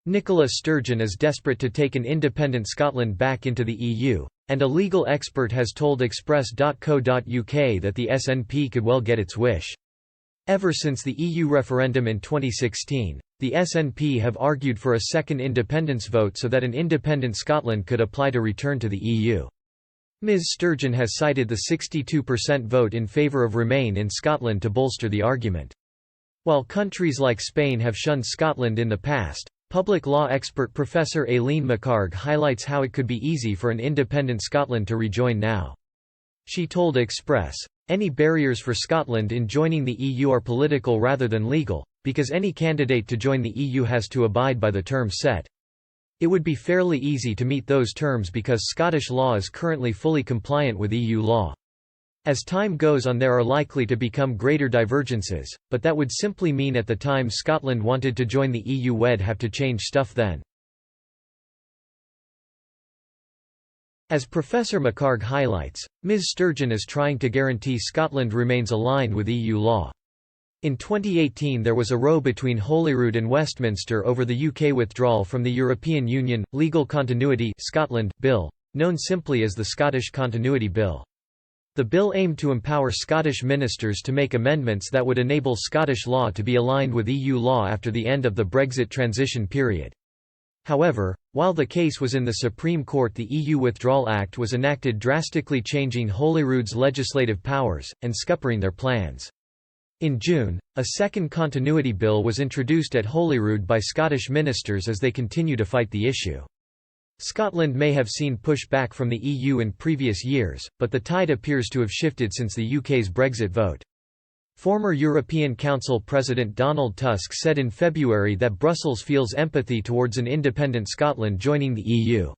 Nicola Sturgeon is desperate to take an independent Scotland back into the EU, and a legal expert has told Express.co.uk that the SNP could well get its wish. Ever since the EU referendum in 2016, the SNP have argued for a second independence vote so that an independent Scotland could apply to return to the EU. Ms Sturgeon has cited the 62% vote in favour of Remain in Scotland to bolster the argument. While countries like Spain have shunned Scotland in the past, public law expert Professor Aileen McHarg highlights how it could be easy for an independent Scotland to rejoin now. She told Express, "Any barriers for Scotland in joining the EU are political rather than legal, because any candidate to join the EU has to abide by the terms set. It would be fairly easy to meet those terms because Scottish law is currently fully compliant with EU law. As time goes on there are likely to become greater divergences, but that would simply mean at the time Scotland wanted to join the EU we'd have to change stuff then." As Professor McHarg highlights, Ms Sturgeon is trying to guarantee Scotland remains aligned with EU law. In 2018 there was a row between Holyrood and Westminster over the UK withdrawal from the European Union, Legal Continuity Scotland Bill, known simply as the Scottish Continuity Bill. The bill aimed to empower Scottish ministers to make amendments that would enable Scottish law to be aligned with EU law after the end of the Brexit transition period. However, while the case was in the Supreme Court, the EU Withdrawal Act was enacted, drastically changing Holyrood's legislative powers, and scuppering their plans. In June, a second continuity bill was introduced at Holyrood by Scottish ministers as they continue to fight the issue. Scotland may have seen pushback from the EU in previous years, but the tide appears to have shifted since the UK's Brexit vote. Former European Council President Donald Tusk said in February that Brussels feels empathy towards an independent Scotland joining the EU.